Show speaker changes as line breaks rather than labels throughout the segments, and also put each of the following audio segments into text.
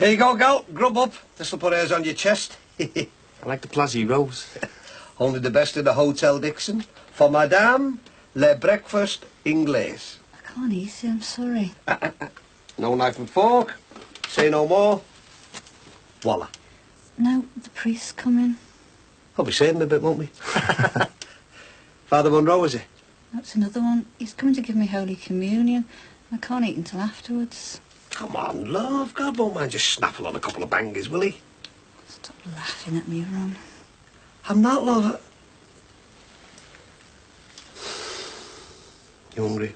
Here you go, gal. Grub up. This'll put hairs on your chest.
I like the Plazy Rose.
Only the best in the Hotel Dixon. For Madame, le breakfast Inglés.
I can't eat it, I'm sorry.
No knife and fork. Say no more. Voila.
No, the priest's coming.
I'll be saving a bit, won't we? Father Monroe, is it?
That's another one. He's coming to give me Holy Communion. I can't eat until afterwards.
Come on, love. God won't mind just snaffle on a couple of bangers, will he?
Stop laughing at me, Ron.
I'm not, love. You hungry?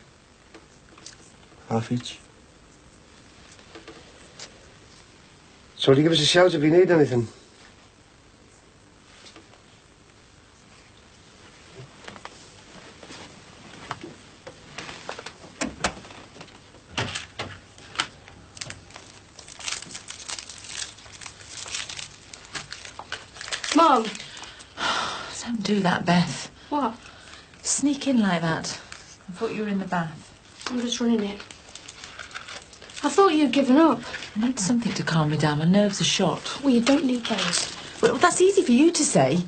Half each.
So give us a shout if you need anything.
Mum!
Don't do that, Beth.
What?
Sneak in like that. I thought you were in the bath.
I'm just running it. I thought you'd given up.
I need something to calm me down. My nerves are shot.
Well, you don't need those.
Well, that's easy for you to say.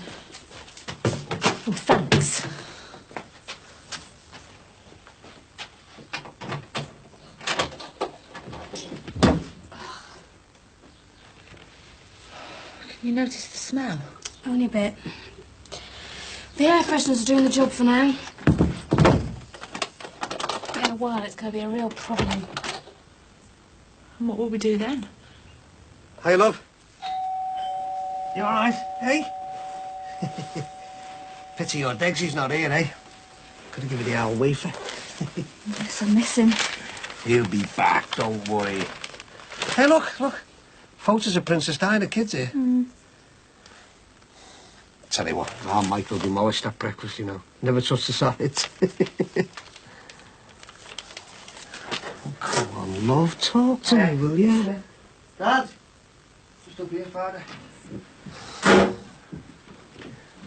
Oh, thanks. Can you notice the smell?
Only a bit. The air fresheners are doing the job for now. In a while, it's going to be a real problem.
And what will we do then?
Hey, love. You all right, eh? Pity your Degsy's not here, eh? Could have given you the old wafer.
Yes, I miss him.
He'll be back, don't worry. Hey, look. Photos of Princess Diana, kids here. Tell you what, our Michael demolished that breakfast, you know. Never touched the sides. Oh, come on, love, talk to me, will you? Dad, just up here, Father.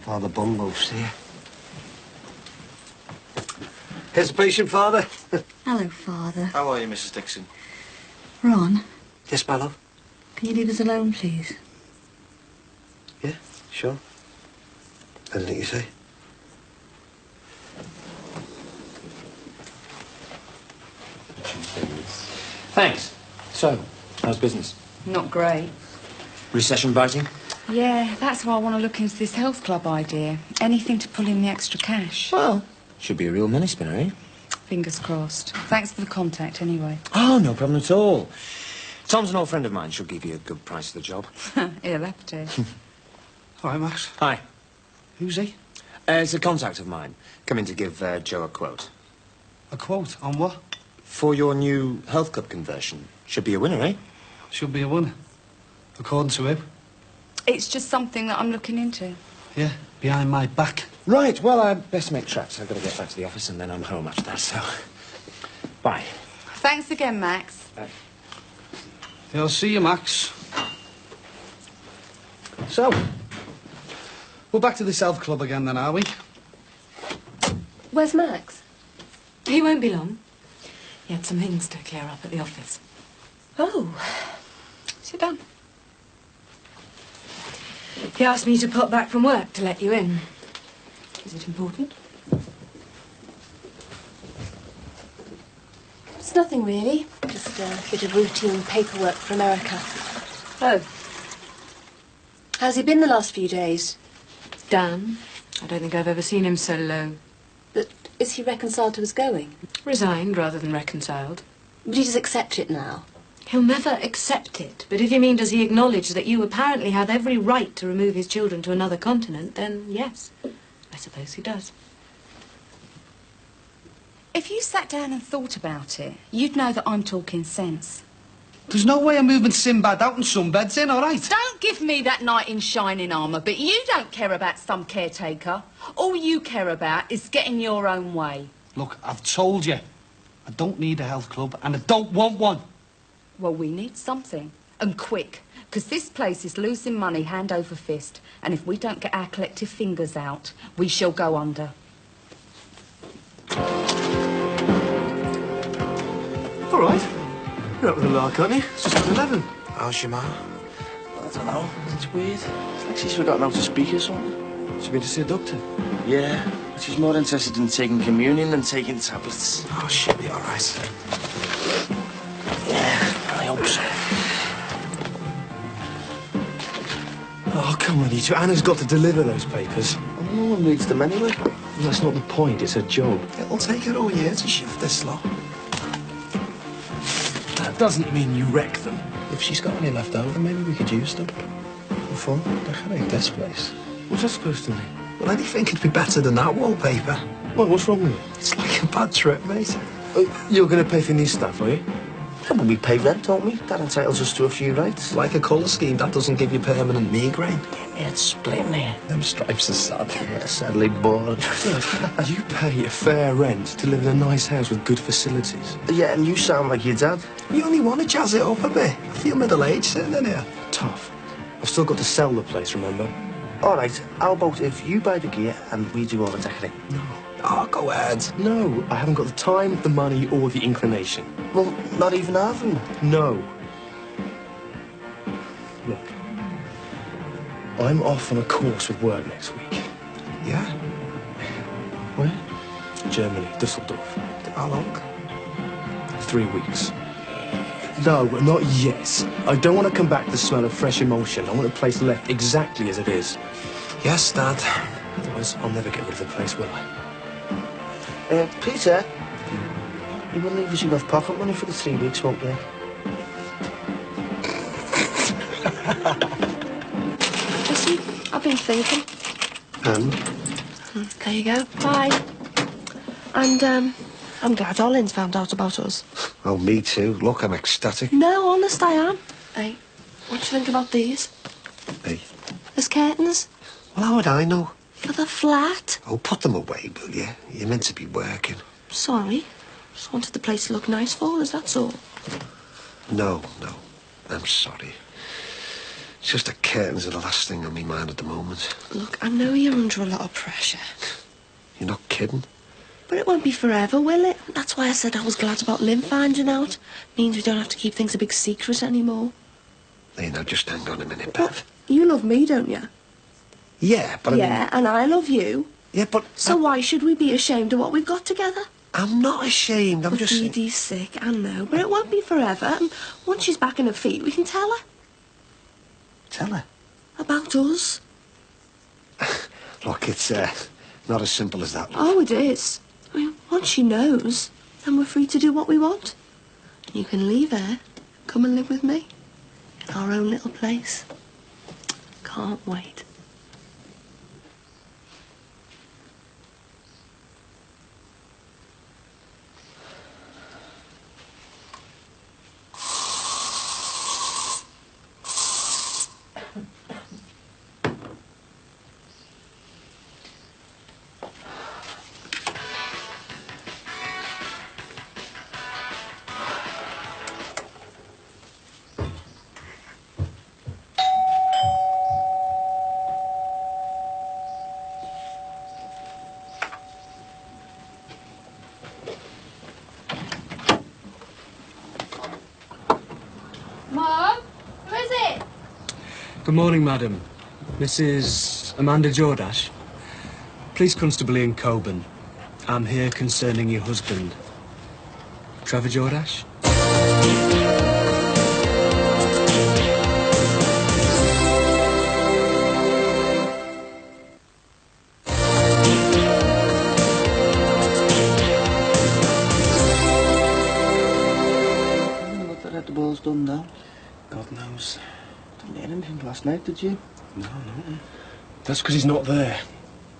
Father Bumbo's here. Here's the patient, Father.
Hello, Father.
How are you, Mrs. Dixon?
Ron,
Yes, my love.
can you leave us alone, please?
Yeah, sure. Anything you say.
Thanks. So, how's business?
Not great.
Recession biting?
Yeah, that's why I want to look into this health club idea. Anything to pull in the extra cash.
Well, should be a real money spinner, eh?
Fingers crossed. Thanks for the contact, anyway.
Oh, no problem at all. Tom's an old friend of mine. She'll give you a good price for the job.
He'll have to.
All right, Max.
Hi.
Who's he?
It's a contact of mine. Come in to give Joe a quote.
A quote on what?
For your new health club conversion. Should be a winner, eh?
Should be a winner. According to who?
It's just something that I'm looking into.
Yeah, behind my back.
Right, well, I best make tracks. I've got to get back to the office and then I'm home after that, so... Bye.
Thanks again, Max.
Yeah, I'll see you, Max. So, we're back to this health club again then, are we?
Where's Max?
He won't be long. He had some things to clear up at the office.
Oh.
Sit down.
He asked me to pop back from work to let you in. Is it important? It's nothing really. Just a bit of routine paperwork for America. Oh. How's he been the last few days?
Dan? I don't think I've ever seen him so low.
But is he reconciled to his going?
Resigned rather than reconciled.
But he just accept it now.
He'll never accept it. But if you mean does he acknowledge that you apparently have every right to remove his children to another continent, then yes, I suppose he does. If you sat down and thought about it, you'd know that I'm talking sense.
There's no way of moving Sinbad out and sunbeds in, all right?
Don't give me that knight in shining armour, but you don't care about some caretaker. All you care about is getting your own way.
Look, I've told you, I don't need a health club and I don't want one.
Well, we need something, and quick, because this place is losing money hand over fist, and if we don't get our collective fingers out, we shall go under.
All right. You're up with a lark, aren't you? It's just 11. How's your ma?
I don't know. It's weird. It's like she's forgotten how to speak or something.
She's been to see a doctor.
Yeah, but she's more interested in taking communion than taking tablets.
Oh, she'll be all right.
Yeah, I hope so.
Oh, come on, you two. Anna's got to deliver those papers.
Well, no one reads them anyway.
That's not the point. It's her job.
It'll take her all year to shift this lot.
That doesn't mean you wreck them.
If she's got any left over, maybe we could use them. For fun, decorate this place.
What's that supposed to mean?
Well, anything could be better than that wallpaper.
Well, what's wrong with it?
It's like a bad trip, mate.
You're going to pay for new stuff, are you?
Yeah, but we pay rent, don't we? That entitles us to a few rights.
Like a colour scheme, that doesn't give you permanent migraine.
Yeah, it's splitting here.
Them stripes are sad.
Yeah, sadly bored.
You pay a fair rent to live in a nice house with good facilities.
Yeah, and you sound like your dad.
You only want to jazz it up a bit. I feel middle-aged sitting in here.
Tough. I've still got to sell the place, remember?
All right, how about if you buy the gear and we do all the decorating?
Oh, go ahead.
No, I haven't got the time, the money, or the inclination.
Well, not even having.
No. Look, I'm off on a course with work next week.
Yeah?
Where? Germany, Dusseldorf.
How long?
3 weeks. No, not yet. I don't want to come back to the smell of fresh emulsion. I want the place left exactly as it is.
Yes, Dad.
Otherwise, I'll never get rid of the place, will I?
Peter, you will leave us enough pocket money for the 3 weeks, won't you?
Listen, I've been thinking. There you go. Bye. And, I'm glad Olin's found out about us.
Oh, me too. Look, I'm ecstatic.
No, honest, I am. Hey, what do you think about these?
Hey.
As curtains?
Well, how would I know?
For the flat?
Oh, put them away, will you? You're meant to be working.
Sorry. Just wanted the place to look nice for us, that's all.
No. I'm sorry. It's just the curtains are the last thing on my mind at the moment.
Look, I know you're under a lot of pressure.
You're not kidding?
But it won't be forever, will it? That's why I said I was glad about Lynn finding out. Means we don't have to keep things a big secret anymore.
Hey, now, just hang on a minute,
But
Bev.
you love me, don't you?
Yeah, but I mean...
Yeah, and I love you.
Yeah, but...
So why should we be ashamed of what we've got together?
I'm not ashamed. I'm
Well,
just...
Dee Dee's sick, I know, but it won't be forever. And once she's back on her feet, we can tell her
Tell her.
about us.
Look, it's not as simple as that.
Oh, it is. I mean, once she knows, then we're free to do what we want. You can leave her, come and live with me in our own little place. Can't wait.
Mom, who is it?
Good morning, madam. Mrs. Amanda Jordash. Police Constable Ian Coburn. I'm here concerning your husband, Trevor Jordash.
What the red ball's done now?
God knows.
Didn't hear anything last night, did you?
No. That's because he's not there.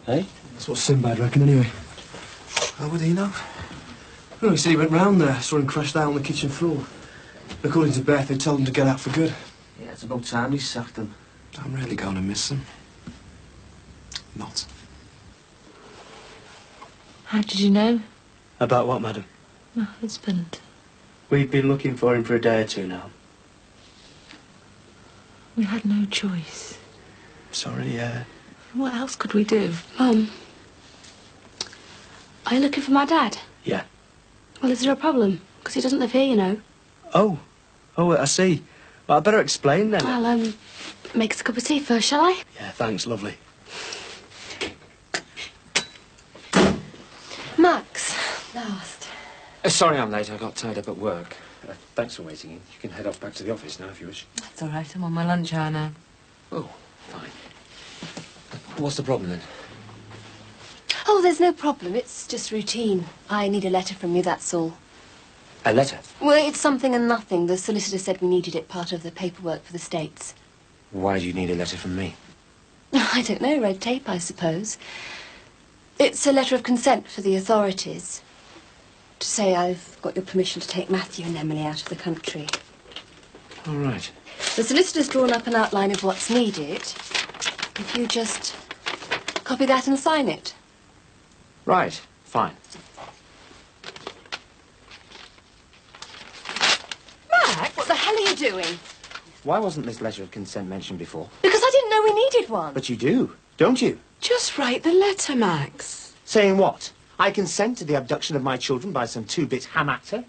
Hey?
That's what Sinbad reckon, anyway.
How would he know?
Well, he said he went round there, saw him crashed out on the kitchen floor. According to Beth, they told him to get out for good.
Yeah, it's about time he sacked him.
I'm really going to miss him. Not.
How did you know?
About what, madam?
My husband.
We've been looking for him for a day or two now.
We had no choice.
Sorry,
What else could we do?
Mum, are you looking for my dad?
Yeah.
Well, is there a problem? Because he doesn't live here, you know.
Oh, I see. Well, I'd better explain then.
I'll, make us a cup of tea first, shall I?
Yeah, thanks, lovely.
Max, last.
Sorry I'm late. I got tied up at work. Thanks for waiting. You can head off back to the office now if you wish.
That's all right. I'm on my lunch hour now.
Oh, fine. What's the problem then?
Oh, there's no problem. It's just routine. I need a letter from you, that's all.
A letter?
Well, it's something and nothing. The solicitor said we needed it, part of the paperwork for the States.
Why do you need a letter from me?
I don't know, red tape, I suppose. It's a letter of consent for the authorities. To say I've got your permission to take Matthew and Emily out of the country.
All right.
The solicitor's drawn up an outline of what's needed. If you just copy that and sign it.
Right, fine.
Mac, what the hell are you doing?
Why wasn't this letter of consent mentioned before?
Because I didn't know we needed one.
But you do, don't you?
Just write the letter, Max.
Saying what? I consent to the abduction of my children by some two-bit ham actor.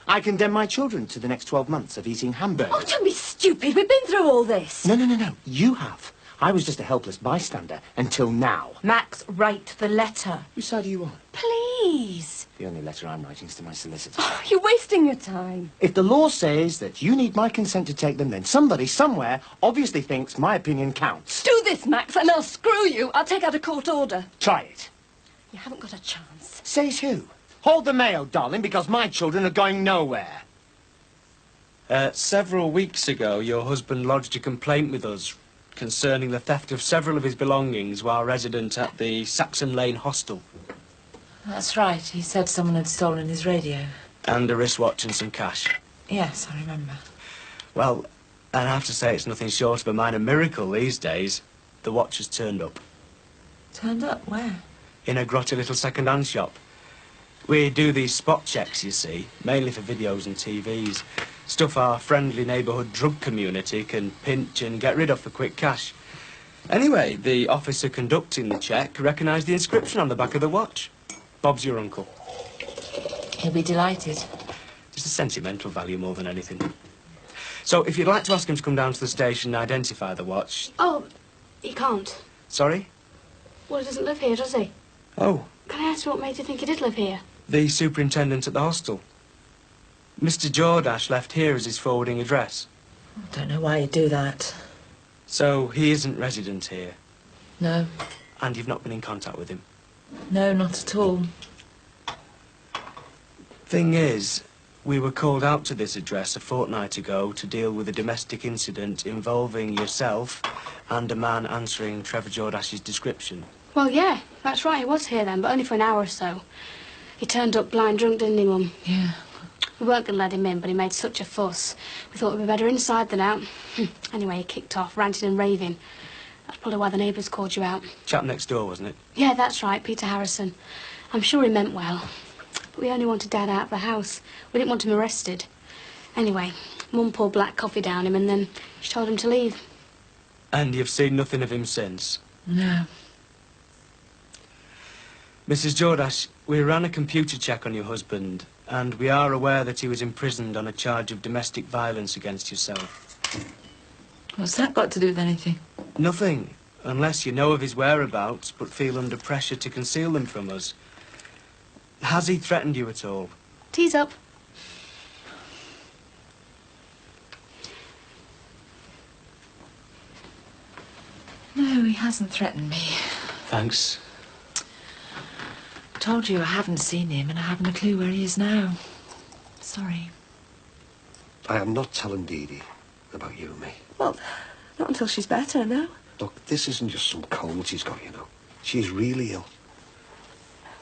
I condemn my children to the next 12 months of eating hamburgers.
Oh, don't be stupid. We've been through all this.
No. You have. I was just a helpless bystander until now.
Max, write the letter.
Whose side are you on?
Please.
The only letter I'm writing is to my solicitor.
Oh, you're wasting your time.
If the law says that you need my consent to take them, then somebody somewhere obviously thinks my opinion counts.
Do this, Max, and I'll screw you. I'll take out a court order.
Try it.
You haven't got a chance.
Says who? Hold the mayo, darling, because my children are going nowhere.
Several weeks ago, your husband lodged a complaint with us concerning the theft of several of his belongings while resident at the Saxon Lane hostel.
That's right. He said someone had stolen his radio.
And a wristwatch and some cash.
Yes, I remember.
Well, I have to say it's nothing short of a minor miracle these days. The watch has turned up.
Turned up? Where?
In a grotty little second-hand shop. We do these spot checks, you see, mainly for videos and TVs. Stuff our friendly neighbourhood drug community can pinch and get rid of for quick cash. Anyway, the officer conducting the check recognised the inscription on the back of the watch. Bob's your uncle.
He'll be delighted.
Just a sentimental value more than anything. So, if you'd like to ask him to come down to the station and identify the watch...
Oh, he can't.
Sorry?
Well, he doesn't live here, does he?
Oh,
Can I ask you what made you think he did live here?
the superintendent at the hostel. Mr. Jordash left here as his forwarding address.
I don't know why you'd do that.
So, he isn't resident here,
No.
and you've not been in contact with him.
No, not at all.
Thing is, we were called out to this address a fortnight ago to deal with a domestic incident involving yourself and a man answering Trevor Jordash's description.
Well, yeah, that's right. He was here then, but only for an hour or so. He turned up blind drunk, didn't he, Mum?
Yeah.
We weren't going to let him in, but he made such a fuss. We thought we'd be better inside than out. Anyway, he kicked off, ranting and raving. That's probably why the neighbours called you out.
Chap next door, wasn't it?
Yeah, that's right, Peter Harrison. I'm sure he meant well. But we only wanted Dad out of the house. We didn't want him arrested. Anyway, Mum poured black coffee down him and then she told him to leave.
And you've seen nothing of him since?
No.
Mrs. Jordash, we ran a computer check on your husband, and we are aware that he was imprisoned on a charge of domestic violence against yourself.
What's that got to do with anything?
Nothing, unless you know of his whereabouts, but feel under pressure to conceal them from us. Has he threatened you at all?
Tea's up.
No, he hasn't threatened me.
Thanks.
I told you I haven't seen him and I haven't a clue where he is now. Sorry.
I am not telling Dee Dee about you and me.
Well, not until she's better, no?
Look, this isn't just some cold she's got, you know. She's really ill.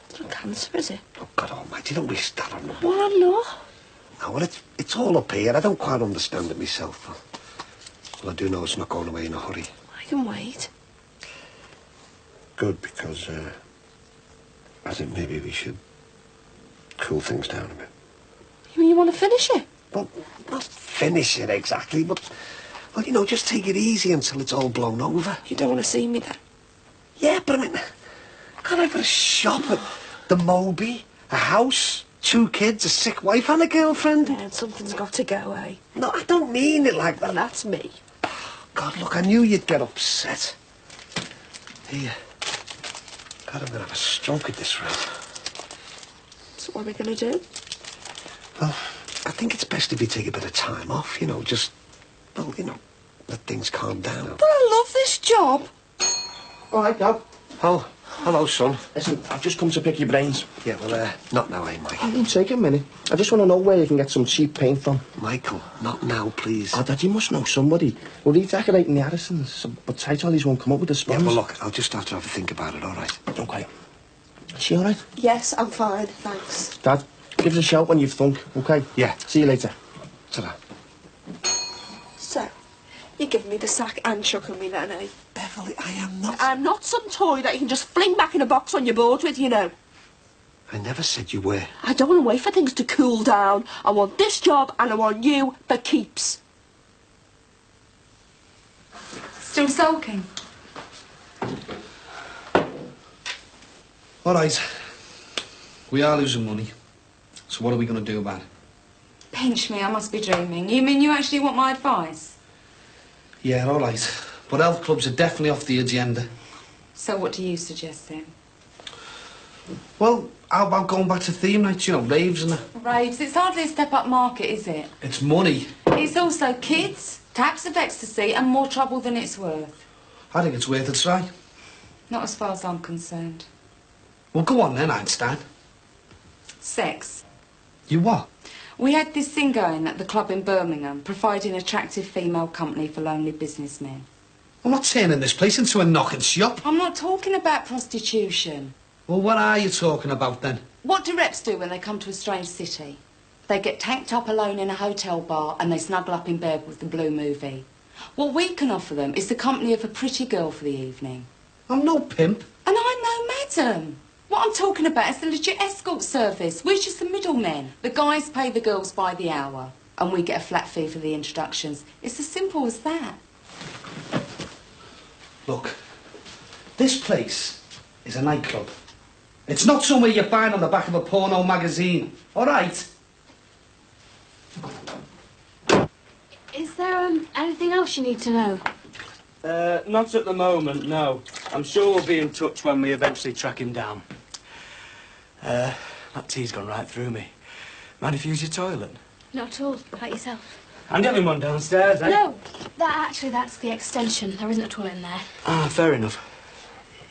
It's not cancer, is it?
Oh, God almighty, don't wish that on her.
Well, I'm not.
No, well, it's all up here. I don't quite understand it myself. Well, I do know it's not going away in a hurry.
I can wait.
Good, because I think maybe we should cool things down a bit.
You mean you want to finish it?
Well, not finish it exactly, but, well, you know, just take it easy until it's all blown over.
You don't want to see me then?
Yeah, but I mean, can't I have a shop at the Moby, a house, 2 kids, a sick wife and a girlfriend.
Yeah, and something's got to go, eh?
No, I don't mean it like that.
And that's me.
God, look, I knew you'd get upset. Here. God, I'm gonna have a stroke at this rate.
So what are we going to do?
Well, I think it's best if you take a bit of time off, you know, just, well, you know, let things calm down.
But I love this job.
All right, Dad. Oh, hello, son.
Listen, I've just come to pick your brains.
Yeah, well, not now, eh, Mike?
It'll take a minute. I just want to know where you can get some cheap paint from.
Michael, not now, please.
Oh, Dad, you must know somebody. We're redecorating the Addisons, but Tight Ollies won't come up with the
Yeah,
sponsors.
well, look, I'll just have to have a think about it, all right?
Okay. Is she all right?
Yes, I'm fine, thanks.
Dad, give us a shout when you've thunk, okay?
Yeah.
See you later.
Ta-ra.
So, you're giving me the sack and chucking me then, eh?
Beverly, I am not...
I'm not some toy that you can just fling back in a box when you're bored with, you know.
I never said you were.
I don't want to wait for things to cool down. I want this job and I want you for keeps.
Still sulking?
All right. We are losing money. So what are we going to do about it?
Pinch me, I must be dreaming. You mean you actually want my advice?
Yeah, all right. But health clubs are definitely off the agenda.
So what do you suggest then?
Well, how about going back to theme nights, you know, raves and that?
Raves, it's hardly a step-up market, is it?
It's money.
It's also kids, taps of ecstasy, and more trouble than it's worth.
I think it's worth a try.
Not as far as I'm concerned.
Well, go on then, Einstein.
Sex.
You what?
We had this thing going at the club in Birmingham, providing attractive female company for lonely businessmen.
I'm not turning this place into a knocking shop.
I'm not talking about prostitution.
Well, what are you talking about then?
What do reps do when they come to a strange city? They get tanked up alone in a hotel bar and they snuggle up in bed with the blue movie. What we can offer them is the company of a pretty girl for the evening.
I'm no pimp.
And I'm no madam. What I'm talking about is the legit escort service. We're just the middlemen. The guys pay the girls by the hour and we get a flat fee for the introductions. It's as simple as that.
Look, this place is a nightclub. It's not somewhere you find on the back of a porno magazine, all right?
Is there anything else you need to know?
Not at the moment, no. I'm sure we'll be in touch when we eventually track him down. That tea's gone right through me. Mind if you use your toilet?
Not at all. Like yourself.
I'm getting one downstairs, eh?
No, that's the extension. There isn't a toilet in there.
Ah, fair enough.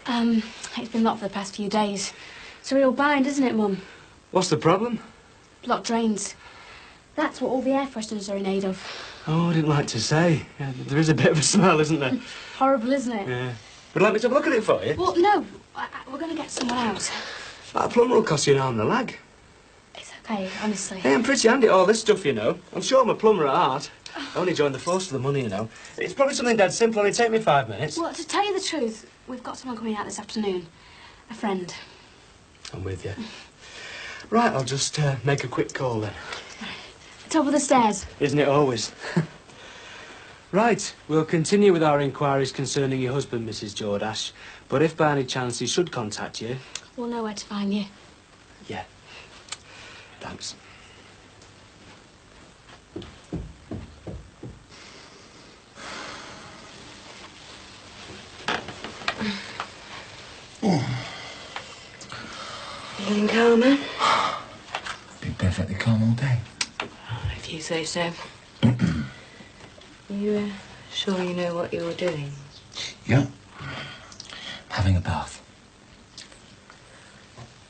It's been locked for the past few days. It's a real bind, isn't it, Mum?
What's the problem?
Blocked drains. That's what all the air fresheners are in aid of.
Oh, I didn't like to say. Yeah, there is a bit of a smell, isn't there?
Horrible, isn't it?
Yeah. Would you like me to have a look at it for you?
Well, no. We're going to get someone out.
That plumber will cost you an arm and a leg.
It's okay, honestly.
Hey, I'm pretty handy at all this stuff, you know. I'm sure I'm a plumber at heart. I only joined the force for the money, you know. It's probably something dead simple, only take me 5 minutes.
Well, to tell you the truth, we've got someone coming out this afternoon. A friend.
I'm with you. Right, I'll just make a quick call then.
Top of the stairs.
Isn't it always? Right, we'll continue with our inquiries concerning your husband, Mrs. Jordash. But if by any chance he should contact you...
We'll know where to find you.
Yeah. Thanks.
Feeling calmer?
Been perfectly calm all day.
If you say so. You sure you know what you're doing?
Yeah. Having a bath.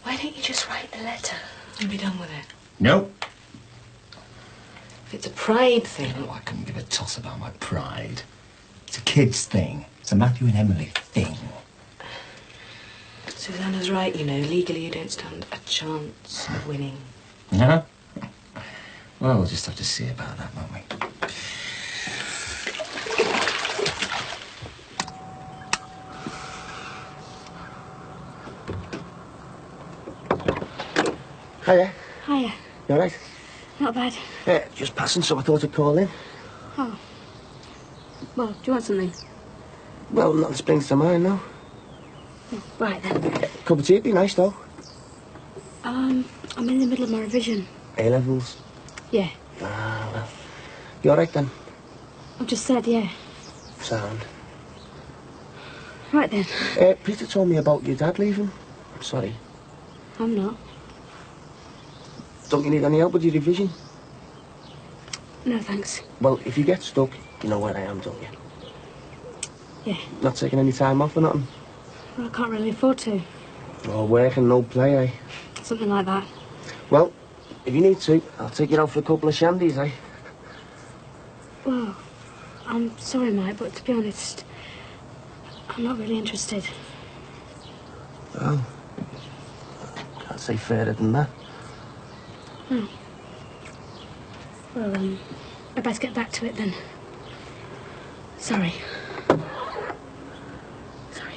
Why don't you just write the letter and be done with it?
No.
If it's a pride thing...
Oh, I couldn't give a toss about my pride. It's a kid's thing. It's a Matthew and Emily thing.
Susanna's right, you know. Legally, you don't stand a chance of winning.
No? Well, we'll just have to see about that, won't we?
Hiya.
Hiya.
You all right?
Not bad.
Just passing, so I thought I'd call in.
Oh. Well, do you want something?
Well, nothing springs to mind, no.
Right then.
Cup of tea would be nice, though.
I'm in the middle of my revision.
A-levels?
Yeah.
Ah, well. You all right, then?
I've just said yeah.
Sound.
Right then.
Peter told me about your dad leaving. I'm sorry.
I'm not.
Don't you need any help with your revision?
No, thanks.
Well, if you get stuck, you know where I am, don't you?
Yeah.
Not taking any time off or nothing?
Well, I can't really afford to.
No work and no play, eh?
Something like that.
Well, if you need to, I'll take you out for a couple of shandies, eh?
Well, I'm sorry, Mike, but to be honest, I'm not really interested.
Well, can't say fairer than that.
Oh. Well, I'd best get back to it then. Sorry. Sorry.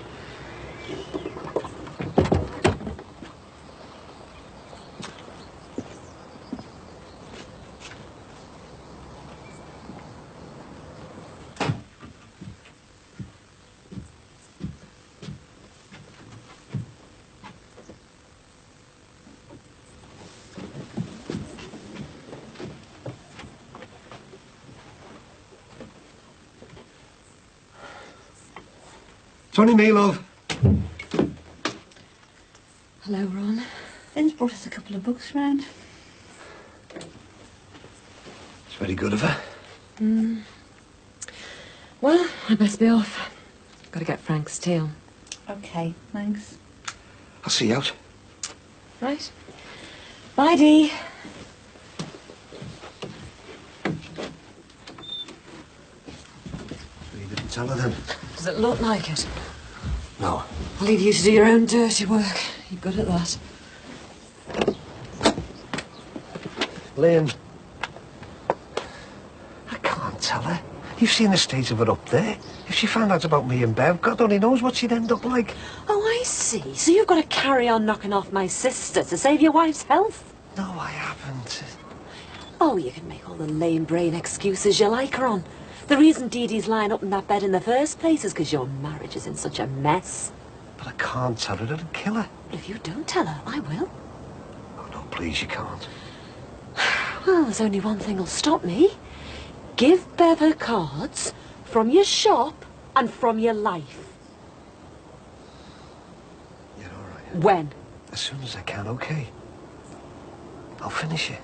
It's only me, love.
Hello, Ron.
Lynn's brought us a couple of books round.
It's very good of her.
Well, I best be off. Got to get Frank's tail.
Okay, thanks.
I'll see you out.
Right. Bye, Dee.
So you didn't tell her then?
Does it look like it?
No.
I'll leave you to do your own dirty work. You're good at that.
Lynn. I can't tell her. You've seen the state of her up there. If she found out about me and Bev, God only knows what she'd end up like.
Oh, I see. So you've got to carry on knocking off my sister to save your wife's health?
No, I haven't.
Oh, you can make all the lame brain excuses you like, Ron. The reason Dee Dee's lying up in that bed in the first place is because your marriage is in such a mess.
But I can't tell her. It'll kill her.
If you don't tell her, I will.
Oh, no, please, you can't.
Well, there's only one thing will stop me. Give Bev her cards from your shop and from your life.
Yeah, all right.
When?
As soon as I can, okay? I'll finish it.